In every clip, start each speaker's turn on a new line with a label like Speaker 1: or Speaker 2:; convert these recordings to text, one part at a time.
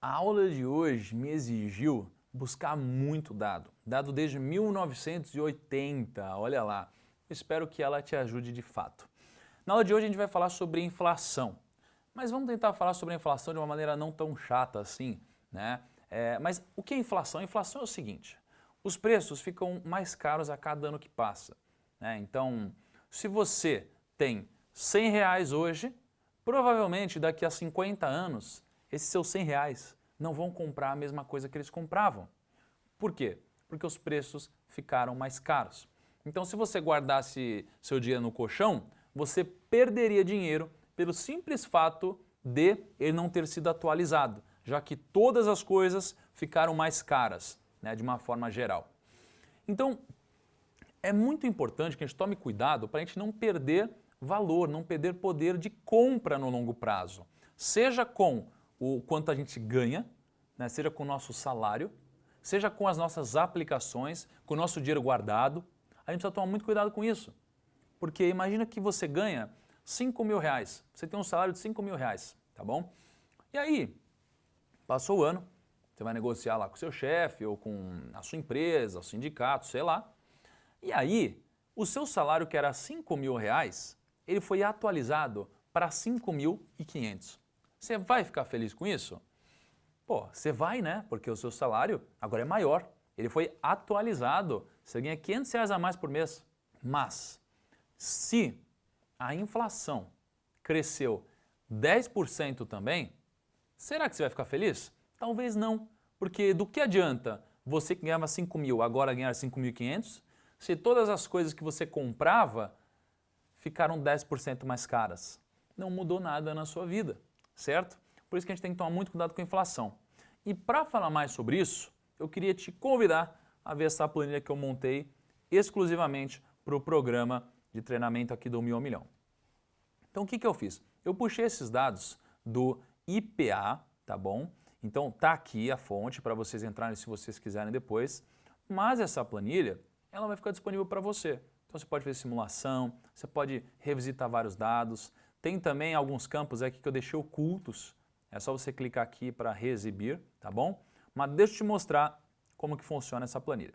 Speaker 1: A aula de hoje me exigiu buscar muito dado desde 1980, olha lá. Espero que ela te ajude de fato. Na aula de hoje a gente vai falar sobre inflação, mas vamos tentar falar sobre a inflação de uma maneira não tão chata assim, né? Mas o que é inflação? A inflação é o seguinte, os preços ficam mais caros a cada ano que passa, né? Então, se você tem R$ 100 hoje, provavelmente daqui a 50 anos, esses seus R$ 100 não vão comprar a mesma coisa que eles compravam. Por quê? Porque os preços ficaram mais caros. Então, se você guardasse seu dinheiro no colchão, você perderia dinheiro pelo simples fato de ele não ter sido atualizado, já que todas as coisas ficaram mais caras, né, de uma forma geral. Então, é muito importante que a gente tome cuidado para a gente não perder valor, não perder poder de compra no longo prazo. Seja com o quanto a gente ganha, né, seja com o nosso salário, seja com as nossas aplicações, com o nosso dinheiro guardado. A gente precisa tomar muito cuidado com isso. Porque imagina que você ganha R$ 5.000, você tem um salário de R$ 5.000, tá bom? E aí, passou o ano, você vai negociar lá com o seu chefe ou com a sua empresa, o sindicato, sei lá. E aí, o seu salário que era R$ 5.000, ele foi atualizado para 5.500. Você vai ficar feliz com isso? Pô, você vai, né? Porque o seu salário agora é maior. Ele foi atualizado. Você ganha R$ 500 a mais por mês. Mas, se a inflação cresceu 10% também, será que você vai ficar feliz? Talvez não. Porque do que adianta você que ganhava 5.000 agora ganhar 5.500, se todas as coisas que você comprava ficaram 10% mais caras? Não mudou nada na sua vida, certo? Por isso que a gente tem que tomar muito cuidado com a inflação. E para falar mais sobre isso, eu queria te convidar a ver essa planilha que eu montei exclusivamente para o programa de treinamento aqui do 1.000 ao Milhão. Então o que eu fiz? Eu puxei esses dados do IPA, tá bom? Então tá aqui a fonte para vocês entrarem se vocês quiserem depois, mas essa planilha ela vai ficar disponível para você. Então você pode fazer simulação, você pode revisitar vários dados, tem também alguns campos aqui que eu deixei ocultos, é só você clicar aqui para reexibir, tá bom? Mas deixa eu te mostrar como que funciona essa planilha.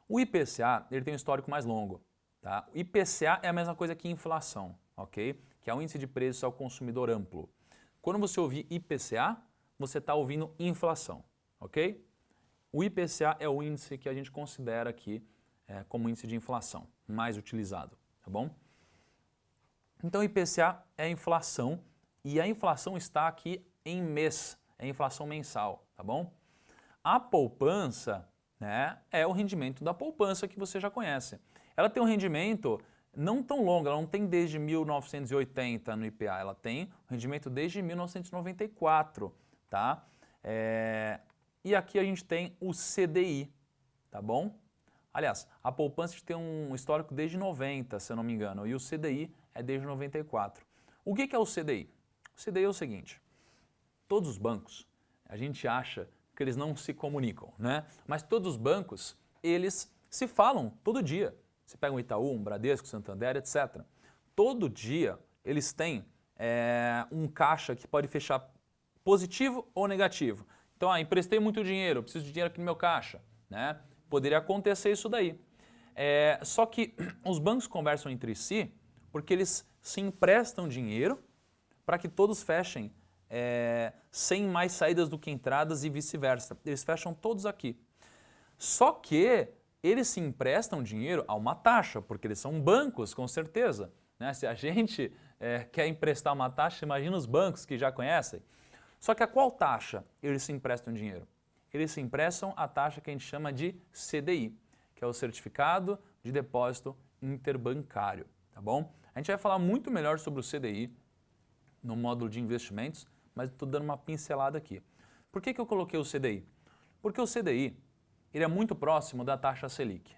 Speaker 1: O IPCA ele tem um histórico mais longo, tá? O IPCA é a mesma coisa que inflação, ok? Que é o índice de preços ao consumidor amplo. Quando você ouvir IPCA, você está ouvindo inflação, ok? O IPCA é o índice que a gente considera aqui como índice de inflação, mais utilizado, tá bom? Então o IPCA é a inflação e a inflação está aqui em mês, é a inflação mensal, tá bom? A poupança, né, é o rendimento da poupança que você já conhece. Ela tem um rendimento não tão longo, ela não tem desde 1980 no IPA, ela tem um rendimento desde 1994, tá? E aqui a gente tem o CDI, tá bom? Aliás, a poupança tem um histórico desde 90, se eu não me engano, e o CDI é desde 94. O que é o CDI? O CDI é o seguinte, todos os bancos, a gente acha que eles não se comunicam, né? Mas todos os bancos, eles se falam todo dia. Você pega um Itaú, um Bradesco, Santander, etc. Todo dia eles têm um caixa que pode fechar positivo ou negativo. Então, emprestei muito dinheiro, preciso de dinheiro aqui no meu caixa, né? Poderia acontecer isso daí. Só que os bancos conversam entre si porque eles se emprestam dinheiro para que todos fechem sem mais saídas do que entradas e vice-versa. Eles fecham todos aqui. Só que eles se emprestam dinheiro a uma taxa, porque eles são bancos, com certeza, né? Se a gente quer emprestar uma taxa, imagina os bancos que já conhecem. Só que a qual taxa eles se emprestam dinheiro? Eles se emprestam a taxa que a gente chama de CDI, que é o Certificado de Depósito Interbancário, tá bom? A gente vai falar muito melhor sobre o CDI no módulo de investimentos, mas estou dando uma pincelada aqui. Por que eu coloquei o CDI? Porque o CDI ele é muito próximo da taxa Selic.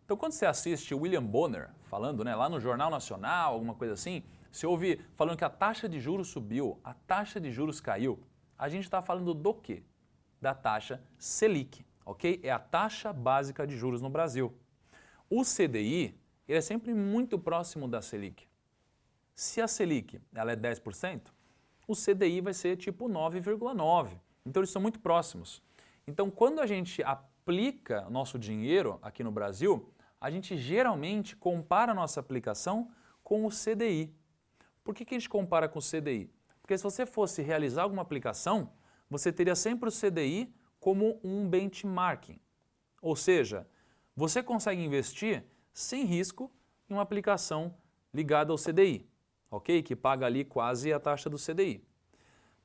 Speaker 1: Então quando você assiste o William Bonner falando, né, lá no Jornal Nacional, alguma coisa assim, você ouve falando que a taxa de juros subiu, a taxa de juros caiu, a gente está falando do quê? Da taxa Selic, ok? É a taxa básica de juros no Brasil. O CDI ele é sempre muito próximo da Selic. Se a Selic ela é 10%, o CDI vai ser tipo 9,9. Então eles são muito próximos. Então quando a gente aplica nosso dinheiro aqui no Brasil, a gente geralmente compara a nossa aplicação com o CDI. Por que a gente compara com o CDI? Porque se você fosse realizar alguma aplicação, você teria sempre o CDI como um benchmarking. Ou seja, você consegue investir sem risco em uma aplicação ligada ao CDI, ok? Que paga ali quase a taxa do CDI.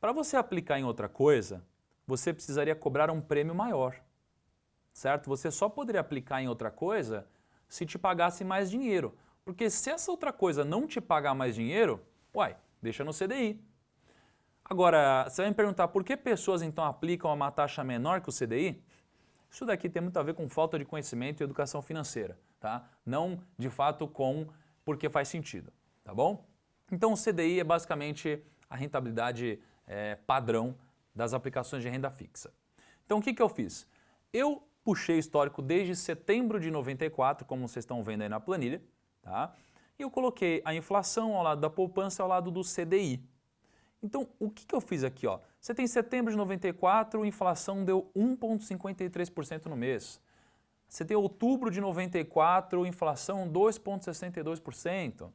Speaker 1: Para você aplicar em outra coisa, você precisaria cobrar um prêmio maior, certo? Você só poderia aplicar em outra coisa se te pagasse mais dinheiro. Porque se essa outra coisa não te pagar mais dinheiro, deixa no CDI. Agora, você vai me perguntar por que pessoas então aplicam uma taxa menor que o CDI? Isso daqui tem muito a ver com falta de conhecimento e educação financeira, tá? Não, de fato, com porque faz sentido, tá bom? Então o CDI é basicamente a rentabilidade padrão das aplicações de renda fixa. Então o que eu fiz? Eu puxei histórico desde setembro de 94, como vocês estão vendo aí na planilha, tá? E eu coloquei a inflação ao lado da poupança ao lado do CDI. Então, o que eu fiz aqui? Ó? Você tem setembro de 94, a inflação deu 1,53% no mês. Você tem outubro de 94, inflação 2,62%.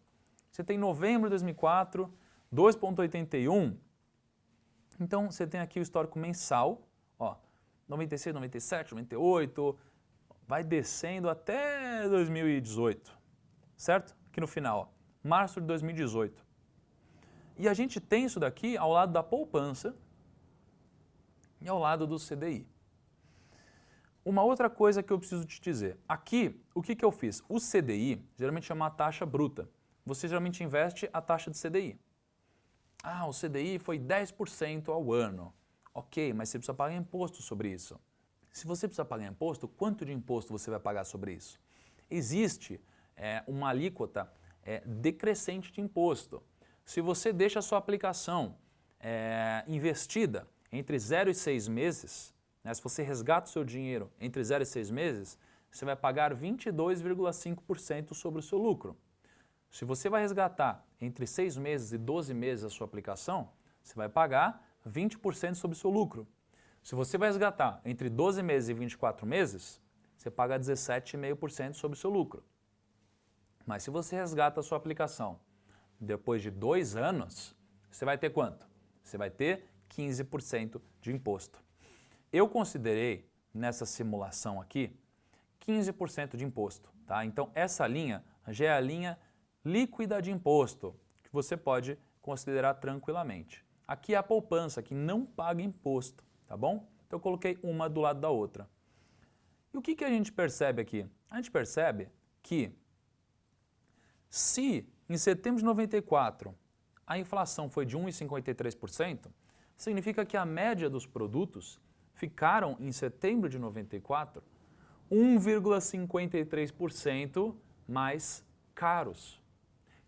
Speaker 1: Você tem novembro de 2004, 2,81%. Então, você tem aqui o histórico mensal, ó, 96, 97, 98, vai descendo até 2018, certo? Aqui no final, ó, março de 2018. E a gente tem isso daqui ao lado da poupança e ao lado do CDI. Uma outra coisa que eu preciso te dizer. Aqui, o que eu fiz? O CDI geralmente é uma taxa bruta. Você geralmente investe a taxa de CDI. Ah, o CDI foi 10% ao ano. Ok, mas você precisa pagar imposto sobre isso. Se você precisa pagar imposto, quanto de imposto você vai pagar sobre isso? Existe uma alíquota decrescente de imposto. Se você deixa a sua aplicação investida entre 0 e 6 meses, né, se você resgata o seu dinheiro entre 0 e 6 meses, você vai pagar 22,5% sobre o seu lucro. Se você vai resgatar entre 6 meses e 12 meses a sua aplicação, você vai pagar 20% sobre o seu lucro. Se você vai resgatar entre 12 meses e 24 meses, você paga 17,5% sobre o seu lucro. Mas se você resgata a sua aplicação depois de 2 anos, você vai ter quanto? Você vai ter 15% de imposto. Eu considerei, nessa simulação aqui, 15% de imposto. Tá? Então, essa linha já é a linha líquida de imposto, que você pode considerar tranquilamente. Aqui é a poupança, que não paga imposto, tá bom? Então, eu coloquei uma do lado da outra. E o que a gente percebe aqui? A gente percebe que se em setembro de 94 a inflação foi de 1,53%, significa que a média dos produtos ficaram em setembro de 94 1,53% mais caros.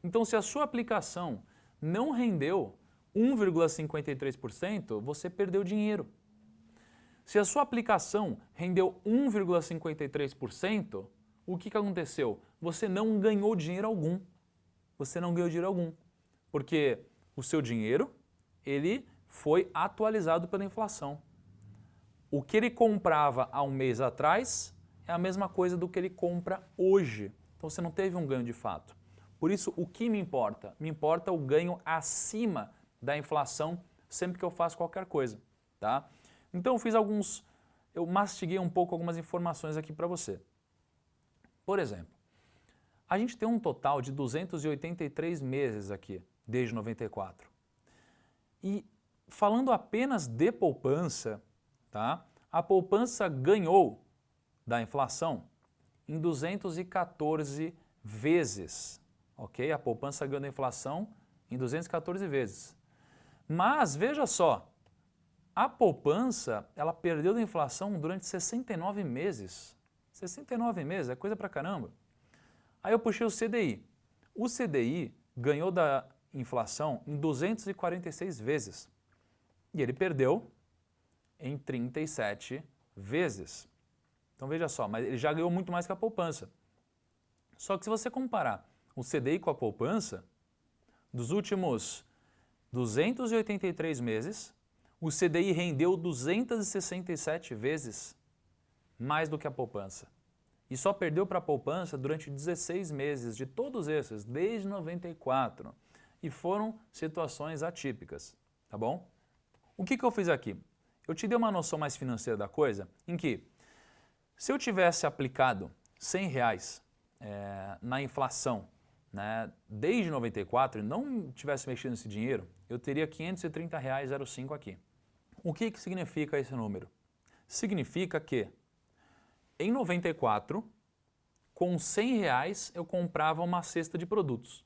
Speaker 1: Então, se a sua aplicação não rendeu 1,53%, você perdeu dinheiro. Se a sua aplicação rendeu 1,53%, o que aconteceu? Você não ganhou dinheiro algum. Você não ganhou dinheiro algum. Porque o seu dinheiro, ele foi atualizado pela inflação. O que ele comprava há um mês atrás é a mesma coisa do que ele compra hoje. Então você não teve um ganho de fato. Por isso, o que me importa? Me importa o ganho acima da inflação sempre que eu faço qualquer coisa, tá? Então eu mastiguei um pouco algumas informações aqui para você. Por exemplo, a gente tem um total de 283 meses aqui, desde 94. E falando apenas de poupança, tá? A poupança ganhou da inflação em 214 vezes, ok? A poupança ganhou da inflação em 214 vezes. Mas, veja só, a poupança, ela perdeu da inflação durante 69 meses. 69 meses, é coisa pra caramba. Aí eu puxei o CDI. O CDI ganhou da inflação em 246 vezes. E ele perdeu em 37 vezes. Então veja só, mas ele já ganhou muito mais que a poupança. Só que se você comparar o CDI com a poupança, dos últimos 283 meses, o CDI rendeu 267 vezes mais do que a poupança. E só perdeu para a poupança durante 16 meses de todos esses, desde 94. E foram situações atípicas, tá bom? O que eu fiz aqui? Eu te dei uma noção mais financeira da coisa, em que se eu tivesse aplicado R$100 na inflação, né, desde 94 e não tivesse mexido nesse dinheiro, eu teria R$530,05 aqui. O que significa esse número? Significa que em 94, com R$100 eu comprava uma cesta de produtos.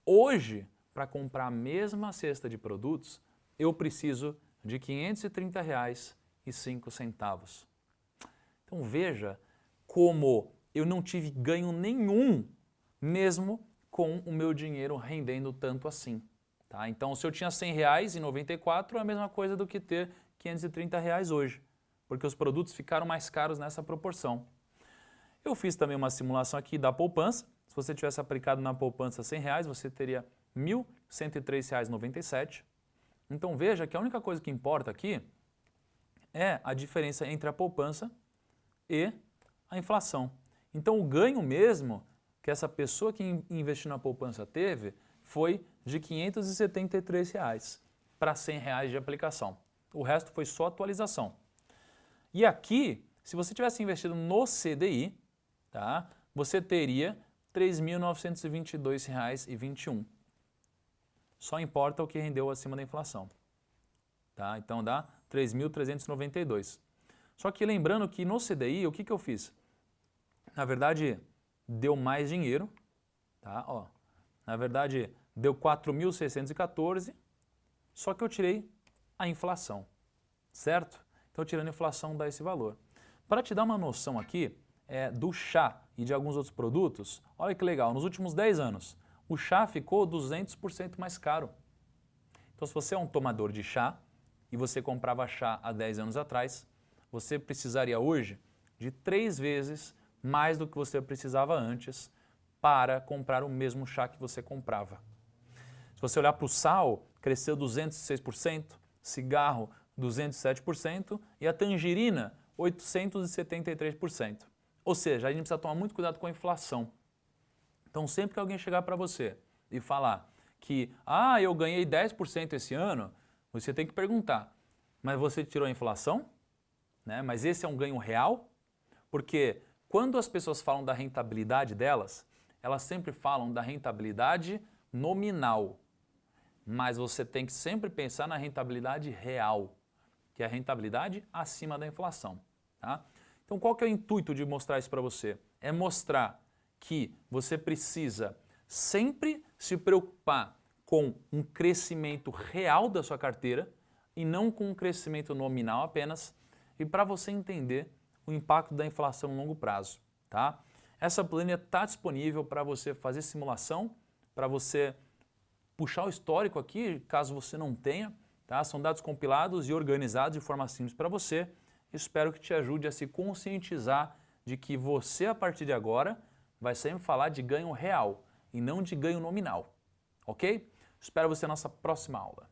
Speaker 1: Hoje, para comprar a mesma cesta de produtos, eu preciso de R$530,05. Então veja como eu não tive ganho nenhum, mesmo com o meu dinheiro rendendo tanto assim. Tá? Então se eu tinha R$100 em 94, é a mesma coisa do que ter R$530 hoje, porque os produtos ficaram mais caros nessa proporção. Eu fiz também uma simulação aqui da poupança. Se você tivesse aplicado na poupança R$100, você teria R$1.103,97. Então veja que a única coisa que importa aqui é a diferença entre a poupança e a inflação. Então o ganho mesmo que essa pessoa que investiu na poupança teve foi de R$573 para R$100 de aplicação. O resto foi só atualização. E aqui, se você tivesse investido no CDI, tá, você teria R$3.922,21. Só importa o que rendeu acima da inflação. Tá? Então dá 3.392. Só que lembrando que no CDI, o que eu fiz? Na verdade, deu mais dinheiro. Tá? Ó, na verdade, deu 4.614, só que eu tirei a inflação. Certo? Então, tirando a inflação, dá esse valor. Para te dar uma noção aqui do chá e de alguns outros produtos, olha que legal, nos últimos 10 anos, o chá ficou 200% mais caro. Então, se você é um tomador de chá e você comprava chá há 10 anos atrás, você precisaria hoje de 3 vezes mais do que você precisava antes para comprar o mesmo chá que você comprava. Se você olhar para o sal, cresceu 206%, cigarro 207% e a tangerina 873%. Ou seja, a gente precisa tomar muito cuidado com a inflação. Então, sempre que alguém chegar para você e falar que eu ganhei 10% esse ano, você tem que perguntar, mas você tirou a inflação? Né? Mas esse é um ganho real? Porque quando as pessoas falam da rentabilidade delas, elas sempre falam da rentabilidade nominal. Mas você tem que sempre pensar na rentabilidade real, que é a rentabilidade acima da inflação. Tá? Então, qual que é o intuito de mostrar isso para você? É mostrar que você precisa sempre se preocupar com um crescimento real da sua carteira e não com um crescimento nominal apenas, e para você entender o impacto da inflação no longo prazo. Tá? Essa planilha está disponível para você fazer simulação, para você puxar o histórico aqui, caso você não tenha. Tá? São dados compilados e organizados de forma simples para você. Espero que te ajude a se conscientizar de que você, a partir de agora, vai sempre falar de ganho real e não de ganho nominal. Ok? Espero você na nossa próxima aula.